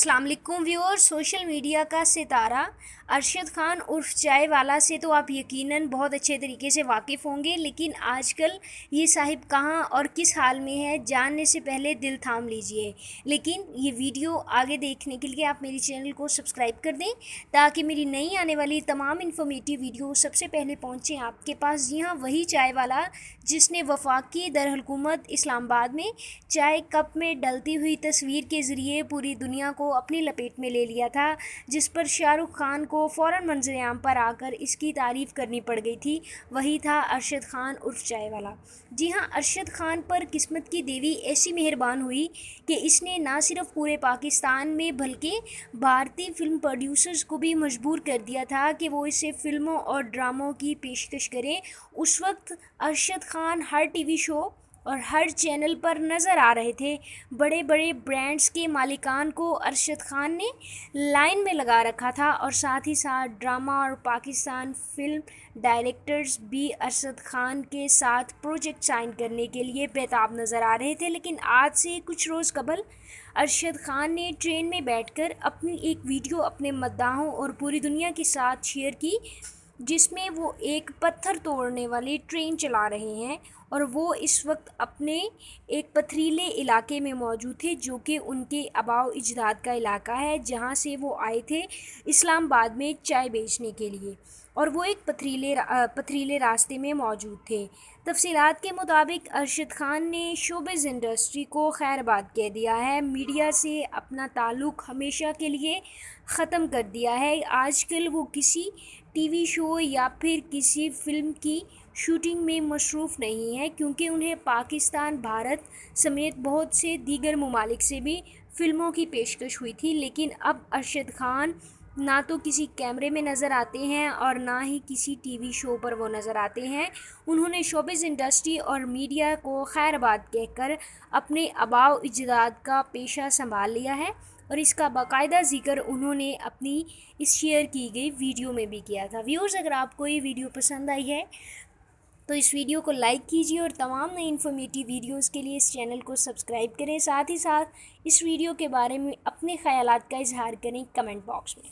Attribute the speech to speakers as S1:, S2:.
S1: अस्सलाम वालेकुम viewer. Social media का सितारा अरशद खान उर्फ चाय वाला से तो आप यकीनन बहुत अच्छे तरीके से वाकिफ़ होंगे, लेकिन आजकल ये साहिब कहाँ और किस हाल में है जानने से पहले दिल थाम लीजिए। लेकिन ये वीडियो आगे देखने के लिए आप मेरे चैनल को सब्सक्राइब कर दें ताकि मेरी नई आने वाली तमाम इन्फॉर्मेटिव वीडियो सबसे पहले पहुँचें आपके पास। जी हाँ, वही चाय वाला जिसने वफाकी दरहुकूमत इस्लामाबाद में चाय कप में डलती हुई तस्वीर के ज़रिए पूरी दुनिया को अपनी लपेट में ले लिया था, जिस पर शाहरुख खान को फ़ौरन मंज़र-ए-आम पर आकर इसकी तारीफ़ करनी पड़ गई थी। वही था अरशद खान उर्फ चाय वाला। जी हाँ, अरशद खान पर किस्मत की देवी ऐसी मेहरबान हुई कि इसने ना सिर्फ पूरे पाकिस्तान में बल्कि भारतीय फ़िल्म प्रोड्यूसर्स को भी मजबूर कर दिया था कि वो इसे फ़िल्मों और ड्रामों की पेशकश करें। उस वक्त अरशद खान हर टीवी शो और हर चैनल पर नज़र आ रहे थे। बड़े बड़े ब्रांड्स के मालिकान को अरशद खान ने लाइन में लगा रखा था और साथ ही साथ ड्रामा और पाकिस्तान फिल्म डायरेक्टर्स भी अरशद खान के साथ प्रोजेक्ट साइन करने के लिए बेताब नज़र आ रहे थे। लेकिन आज से कुछ रोज़ कबल अरशद खान ने ट्रेन में बैठकर अपनी एक वीडियो अपने मद्दाहों और पूरी दुनिया के साथ शेयर की, जिसमें वो एक पत्थर तोड़ने वाली ट्रेन चला रहे हैं और वो इस वक्त अपने एक पथरीले इलाके में मौजूद थे, जो कि उनके आबाओ अजदाद का इलाका है, जहां से वो आए थे इस्लामाबाद में चाय बेचने के लिए, और वो एक पथरीले रास्ते में मौजूद थे। तफसीलात के मुताबिक अरशद खान ने शोबिज़ इंडस्ट्री को खैरबाद कह दिया है, मीडिया से अपना ताल्लुक़ हमेशा के लिए ख़त्म कर दिया है। आजकल वो किसी टीवी शो या फिर किसी फ़िल्म की शूटिंग में मसरूफ़ नहीं है, क्योंकि उन्हें पाकिस्तान, भारत समेत बहुत से दीगर ममालिक से भी फ़िल्मों की पेशकश हुई थी। लेकिन अब अरशद खान ना तो किसी कैमरे में नज़र आते हैं और ना ही किसी टीवी शो पर वो नज़र आते हैं। उन्होंने शोबिज़ इंडस्ट्री और मीडिया को खैरबाद कहकर अपने आबाओ अजदाद का पेशा संभाल लिया है, और इसका बाकायदा ज़िक्र उन्होंने अपनी इस शेयर की गई वीडियो में भी किया था। व्यूअर्स, अगर आपको ये वीडियो पसंद आई है तो इस वीडियो को लाइक कीजिए और तमाम नई इन्फॉर्मेटिव वीडियोस के लिए इस चैनल को सब्सक्राइब करें। साथ ही साथ इस वीडियो के बारे में अपने ख़यालात का इजहार करें कमेंट बॉक्स में।